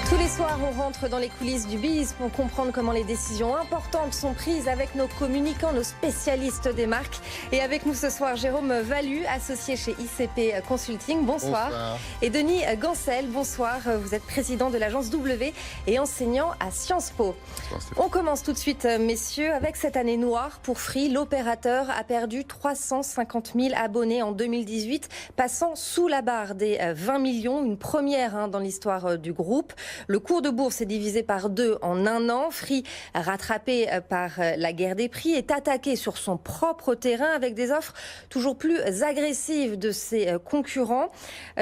Tous les soirs, on rentre dans les coulisses du biz pour comprendre comment les décisions importantes sont prises avec nos communicants, nos spécialistes des marques. Et avec nous ce soir, Jérôme Valu, associé chez ICP Consulting. Bonsoir. Bonsoir. Et Denis Gancel, bonsoir. Vous êtes président de l'agence W et enseignant à Sciences Po. Bonsoir, On commence tout de suite, messieurs, avec cette année noire pour Free. L'opérateur a perdu 350 000 abonnés en 2018, passant sous la barre des 20 millions, une première dans l'histoire du groupe. Le cours de bourse est divisé par 2 en un an. Free, rattrapé par la guerre des prix, est attaqué sur son propre terrain avec des offres toujours plus agressives de ses concurrents.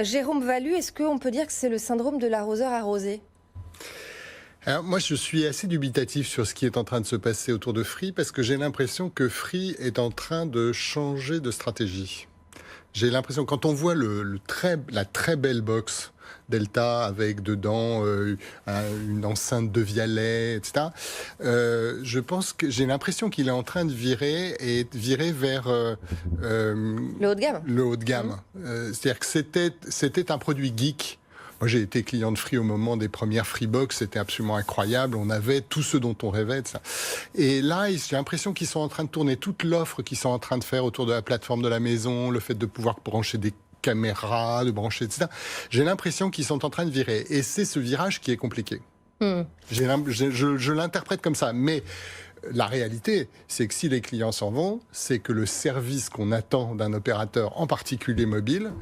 Jérôme Valu, est-ce qu'on peut dire que c'est le syndrome de l'arroseur arrosé ? Alors moi, je suis assez dubitatif sur ce qui est en train de se passer autour de Free parce que j'ai l'impression que Free est en train de changer de stratégie. J'ai l'impression, quand on voit la très belle box Delta avec dedans une enceinte de Vialet, etc. Je pense que j'ai l'impression qu'il est en train de virer vers le haut de gamme. Le haut de gamme. C'est-à-dire que c'était un produit geek. Moi, j'ai été client de Free au moment des premières Freebox, c'était absolument incroyable. On avait tout ce dont on rêvait de ça. Et là, j'ai l'impression qu'ils sont en train de tourner toute l'offre qu'ils sont en train de faire autour de la plateforme de la maison, le fait de pouvoir brancher des caméras, de brancher, etc. J'ai l'impression qu'ils sont en train de virer. Et c'est ce virage qui est compliqué. Je l'interprète comme ça. Mais la réalité, c'est que si les clients s'en vont, c'est que le service qu'on attend d'un opérateur, en particulier mobile,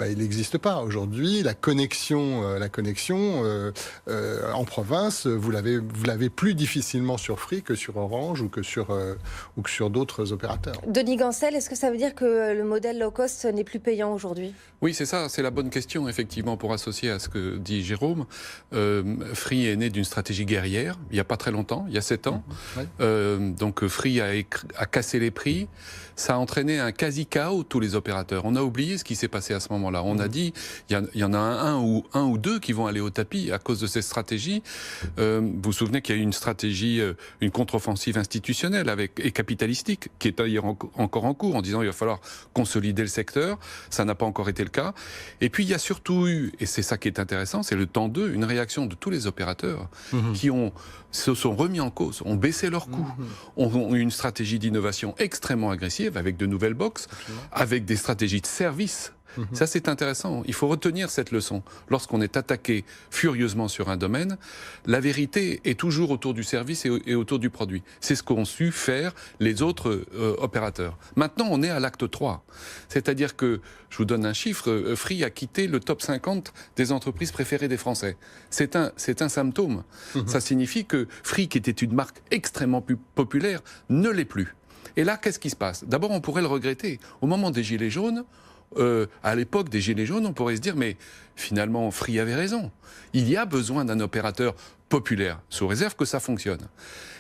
il n'existe pas. Aujourd'hui, la connexion en province, vous l'avez plus difficilement sur Free que sur Orange ou que sur d'autres opérateurs. Denis Gancel, est-ce que ça veut dire que le modèle low cost n'est plus payant aujourd'hui ? Oui, c'est ça, c'est la bonne question, effectivement, pour associer à ce que dit Jérôme. Free est né d'une stratégie guerrière, il n'y a pas très longtemps, il y a 7 ans. Donc Free a cassé les prix. Ça a entraîné un quasi-chaos tous les opérateurs. On a oublié ce qui s'est passé à ce moment-là. On a dit, il y en a un ou deux qui vont aller au tapis à cause de cette stratégie. Vous vous souvenez qu'il y a eu une stratégie, une contre-offensive institutionnelle et capitalistique, qui est d'ailleurs encore en cours, en disant qu'il va falloir consolider le secteur. Ça n'a pas encore été le cas. Et puis il y a surtout eu, et c'est ça qui est intéressant, c'est le temps 2, une réaction de tous les opérateurs qui se sont remis en cause, ont baissé leurs coûts, ont eu une stratégie d'innovation extrêmement agressive, avec de nouvelles boxes, avec des stratégies de service. Ça, c'est intéressant. Il faut retenir cette leçon. Lorsqu'on est attaqué furieusement sur un domaine, la vérité est toujours autour du service et autour du produit. C'est ce qu'ont su faire les autres opérateurs. Maintenant, on est à l'acte 3. C'est-à-dire que, je vous donne un chiffre, Free a quitté le top 50 des entreprises préférées des Français. C'est un symptôme. Ça signifie que Free, qui était une marque extrêmement populaire, ne l'est plus. Et là, qu'est-ce qui se passe ? D'abord, on pourrait le regretter. Au moment des Gilets jaunes, à l'époque des Gilets jaunes, on pourrait se dire, mais finalement, Free avait raison. Il y a besoin d'un opérateur populaire, sous réserve que ça fonctionne.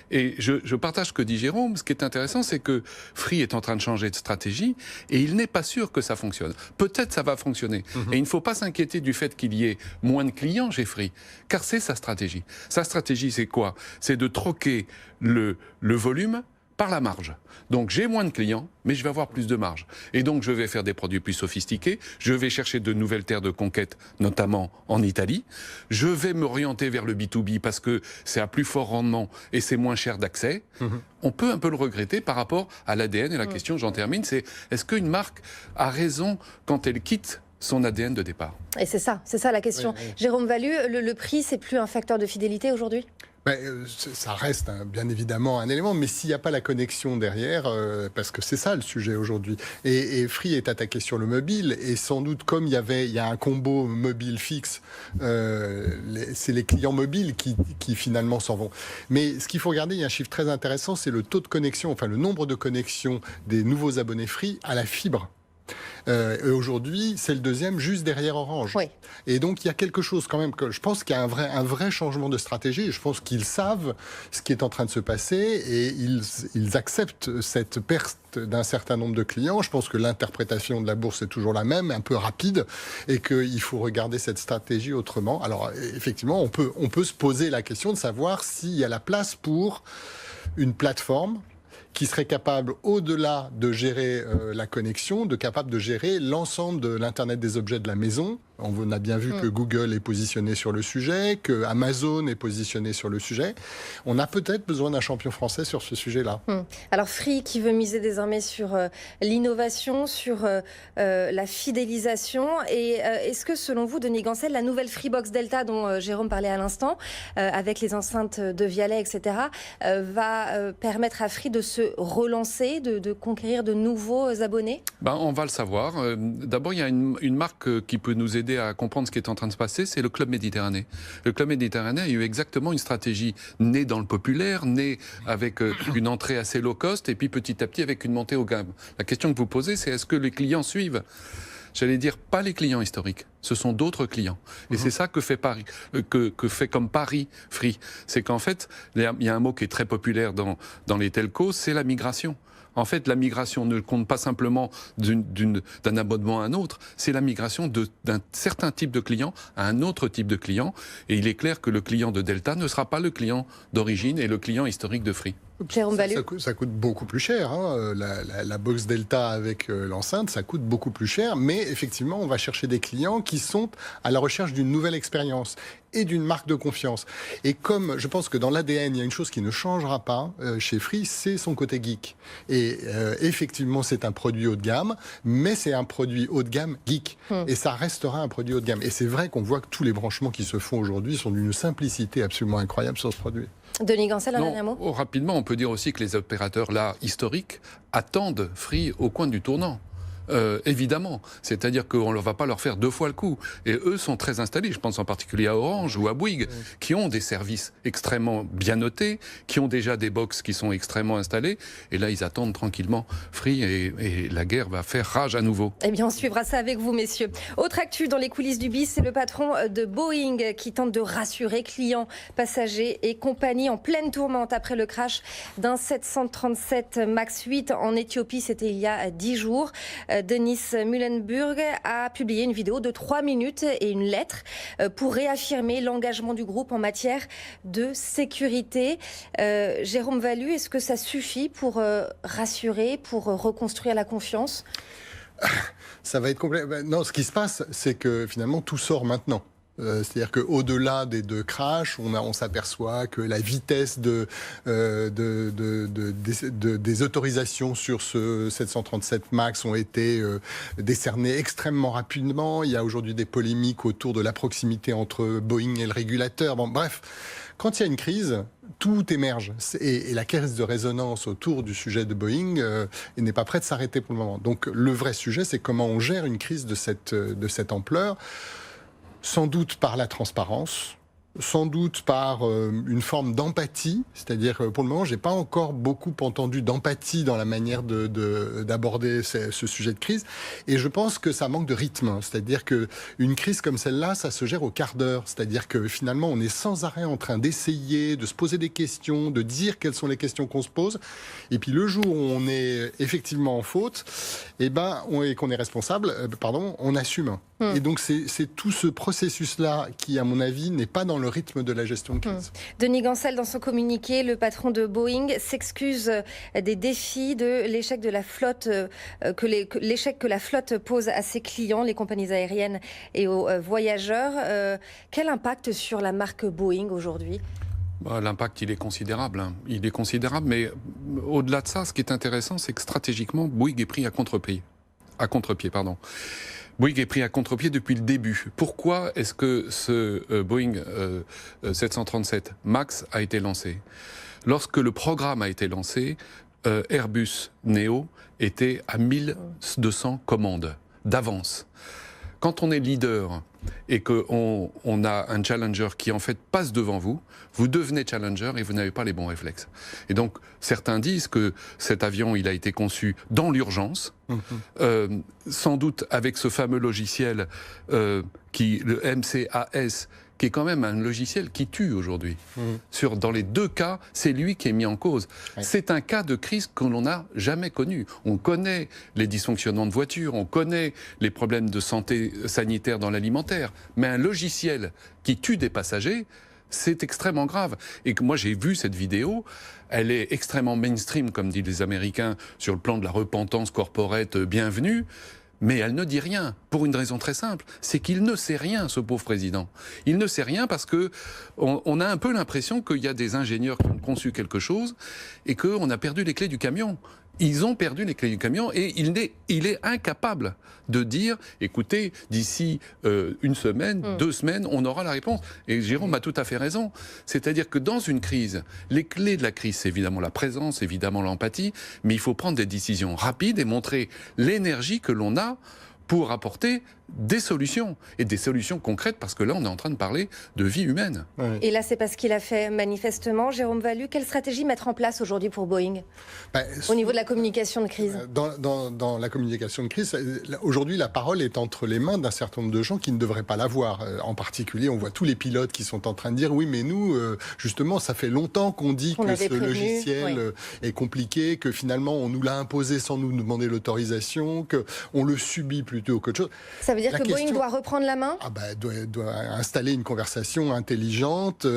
Et je partage ce que dit Jérôme. Ce qui est intéressant, c'est que Free est en train de changer de stratégie et il n'est pas sûr que ça fonctionne. Peut-être ça va fonctionner. Et il ne faut pas s'inquiéter du fait qu'il y ait moins de clients chez Free, car c'est sa stratégie. Sa stratégie, c'est quoi ? C'est de troquer le volume par la marge. Donc j'ai moins de clients, mais je vais avoir plus de marge. Et donc je vais faire des produits plus sophistiqués, je vais chercher de nouvelles terres de conquête, notamment en Italie. Je vais m'orienter vers le B2B parce que c'est à plus fort rendement et c'est moins cher d'accès. On peut un peu le regretter par rapport à l'ADN. Et la question, j'en termine, c'est est-ce qu'une marque a raison quand elle quitte son ADN de départ ? Et c'est ça la question. Oui. Jérôme Valu, le prix, c'est plus un facteur de fidélité aujourd'hui ? Ça reste bien évidemment un élément, mais s'il n'y a pas la connexion derrière, parce que c'est ça le sujet aujourd'hui. Et Free est attaqué sur le mobile, et sans doute comme il y a un combo mobile fixe, c'est les clients mobiles qui finalement s'en vont. Mais ce qu'il faut regarder, il y a un chiffre très intéressant, c'est le taux de connexion, enfin le nombre de connexions des nouveaux abonnés Free à la fibre. Et aujourd'hui, c'est le deuxième, juste derrière Orange. Oui. Et donc, il y a quelque chose quand même que je pense qu'il y a un vrai changement de stratégie. Je pense qu'ils savent ce qui est en train de se passer et ils acceptent cette perte d'un certain nombre de clients. Je pense que l'interprétation de la bourse est toujours la même, un peu rapide, et qu'il faut regarder cette stratégie autrement. Alors, effectivement, on peut se poser la question de savoir s'il y a la place pour une plateforme qui serait capable, au-delà de gérer la connexion, capable de gérer l'ensemble de l'Internet des objets de la maison, On a bien vu que Google est positionné sur le sujet, que Amazon est positionné sur le sujet. On a peut-être besoin d'un champion français sur ce sujet-là. Alors Free qui veut miser désormais sur l'innovation, sur la fidélisation. Et est-ce que selon vous, Denis Gancel, la nouvelle Freebox Delta dont Jérôme parlait à l'instant, avec les enceintes de Vialet, etc., va permettre à Free de se relancer, de conquérir de nouveaux abonnés? On va le savoir. D'abord, il y a une marque qui peut nous aider à comprendre ce qui est en train de se passer, c'est le Club Méditerranée. Le Club Méditerranée a eu exactement une stratégie née dans le populaire, née avec une entrée assez low cost, et puis petit à petit avec une montée au gamme. La question que vous posez, c'est est-ce que les clients suivent? J'allais dire pas les clients historiques, ce sont d'autres clients. Et c'est ça que fait Paris, que fait comme Paris Free. C'est qu'en fait, il y a un mot qui est très populaire dans les telcos, c'est la migration. En fait, la migration ne compte pas simplement d'un abonnement à un autre, c'est la migration d'un certain type de client à un autre type de client. Et il est clair que le client de Delta ne sera pas le client d'origine et le client historique de Free. Ça coûte beaucoup plus cher. La box Delta avec l'enceinte, ça coûte beaucoup plus cher. Mais effectivement, on va chercher des clients qui sont à la recherche d'une nouvelle expérience et d'une marque de confiance. Et comme je pense que dans l'ADN, il y a une chose qui ne changera pas chez Free, c'est son côté geek. Et effectivement, c'est un produit haut de gamme, mais c'est un produit haut de gamme geek. Et ça restera un produit haut de gamme. Et c'est vrai qu'on voit que tous les branchements qui se font aujourd'hui sont d'une simplicité absolument incroyable sur ce produit. Denis Gancel, un dernier mot ? Rapidement, on peut dire aussi que les opérateurs là historiques attendent Free au coin du tournant. Évidemment, c'est-à-dire qu'on ne va pas leur faire deux fois le coup. Et eux sont très installés, je pense en particulier à Orange ou à Bouygues, qui ont des services extrêmement bien notés, qui ont déjà des box qui sont extrêmement installés. Et là, ils attendent tranquillement Free et la guerre va faire rage à nouveau. Eh bien, on suivra ça avec vous, messieurs. Autre actu dans les coulisses du BIS, c'est le patron de Boeing qui tente de rassurer clients, passagers et compagnie en pleine tourmente après le crash d'un 737 MAX 8 en Éthiopie. C'était il y a 10 jours. Denis Muilenburg a publié une vidéo de 3 minutes et une lettre pour réaffirmer l'engagement du groupe en matière de sécurité. Jérôme Vallu, est-ce que ça suffit pour rassurer, pour reconstruire la confiance ? Ça va être complet. Non, ce qui se passe, c'est que finalement tout sort maintenant. C'est-à-dire qu'au-delà des deux crashs, on s'aperçoit que la vitesse des autorisations sur ce 737 MAX ont été décernées extrêmement rapidement. Il y a aujourd'hui des polémiques autour de la proximité entre Boeing et le régulateur. Bon, bref, quand il y a une crise, tout émerge. Et la caisse de résonance autour du sujet de Boeing n'est pas prête de s'arrêter pour le moment. Donc le vrai sujet, c'est comment on gère une crise de cette ampleur. Sans doute par la transparence, sans doute par une forme d'empathie, c'est-à-dire que pour le moment, j'ai pas encore beaucoup entendu d'empathie dans la manière d'aborder ce sujet de crise, et je pense que ça manque de rythme, c'est-à-dire que une crise comme celle-là, ça se gère au quart d'heure, c'est-à-dire que finalement, on est sans arrêt en train d'essayer, de se poser des questions, de dire quelles sont les questions qu'on se pose, et puis le jour où on est effectivement en faute, et qu'on est responsable, on assume. Et donc c'est tout ce processus-là qui, à mon avis, n'est pas dans le rythme de la gestion de crise. Denis Gancel, dans son communiqué, le patron de Boeing s'excuse des défis de l'échec de la flotte, l'échec que la flotte pose à ses clients, les compagnies aériennes et aux voyageurs. Quel impact sur la marque Boeing aujourd'hui ? L'impact, il est considérable. Il est considérable, mais au-delà de ça, ce qui est intéressant, c'est que stratégiquement, Boeing est pris à contre-pied. Boeing est pris à contre-pied depuis le début. Pourquoi est-ce que ce Boeing 737 MAX a été lancé ? Lorsque le programme a été lancé, Airbus Neo était à 1200 commandes d'avance. Quand on est leader et qu'on a un challenger qui en fait passe devant vous, vous devenez challenger et vous n'avez pas les bons réflexes. Et donc certains disent que cet avion il a été conçu dans l'urgence, sans doute avec ce fameux logiciel le MCAS, qui est quand même un logiciel qui tue aujourd'hui. Dans les deux cas, c'est lui qui est mis en cause. Ouais. C'est un cas de crise que l'on n'a jamais connu. On connaît les dysfonctionnements de voitures, on connaît les problèmes de santé sanitaire dans l'alimentaire, mais un logiciel qui tue des passagers, c'est extrêmement grave. Et que moi, j'ai vu cette vidéo, elle est extrêmement mainstream, comme disent les Américains, sur le plan de la repentance corporate bienvenue, mais elle ne dit rien, pour une raison très simple, c'est qu'il ne sait rien, ce pauvre président. Il ne sait rien parce que on a un peu l'impression qu'il y a des ingénieurs qui ont conçu quelque chose et qu'on a perdu les clés du camion. Ils ont perdu les clés du camion et il est incapable de dire, écoutez, d'ici une semaine, 2 semaines, on aura la réponse. Et Jérôme a tout à fait raison. C'est-à-dire que dans une crise, les clés de la crise, c'est évidemment la présence, évidemment l'empathie, mais il faut prendre des décisions rapides et montrer l'énergie que l'on a pour apporter des solutions, et des solutions concrètes, parce que là, on est en train de parler de vie humaine. Ouais. Et là, c'est pas ce qu'il a fait manifestement. Jérôme Vallu, quelle stratégie mettre en place aujourd'hui pour Boeing au niveau de la communication de crise? Dans la communication de crise, aujourd'hui, la parole est entre les mains d'un certain nombre de gens qui ne devraient pas l'avoir. En particulier, on voit tous les pilotes qui sont en train de dire « Oui, mais nous, justement, ça fait longtemps qu'on dit que ce logiciel est compliqué, que finalement, on nous l'a imposé sans nous demander l'autorisation, qu'on le subit plutôt qu'autre chose. » Ça veut dire que Boeing doit reprendre la main ? Doit installer une conversation intelligente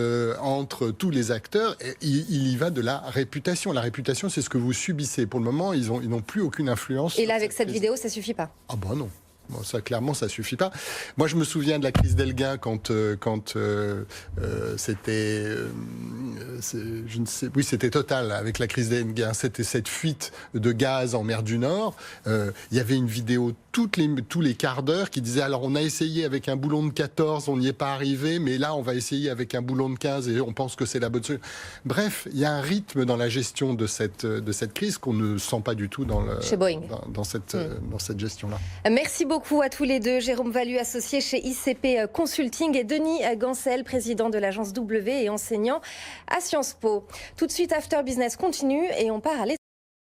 entre tous les acteurs. Et il y va de la réputation. La réputation, c'est ce que vous subissez. Pour le moment, ils n'ont plus aucune influence. Et là, avec cette vidéo, ça suffit pas ? Ah ben non. Bon, ça, clairement, ça suffit pas. Moi, je me souviens de la crise d'Elgin quand c'était, je ne sais, oui, c'était Total avec la crise d'Elgin. C'était cette fuite de gaz en mer du Nord. Il y avait une vidéo tous les quarts d'heure qui disait alors on a essayé avec un boulon de 14, on n'y est pas arrivé, mais là on va essayer avec un boulon de 15 et on pense que c'est la bonne solution. Bref, il y a un rythme dans la gestion de cette crise qu'on ne sent pas du tout chez Boeing. Dans cette gestion-là. Merci beaucoup à tous les deux. Jérôme Vallu, associé chez ICP Consulting, et Denis Gancel, président de l'agence W et enseignant à Sciences Po. Tout de suite, After Business continue et on part à l'étranger.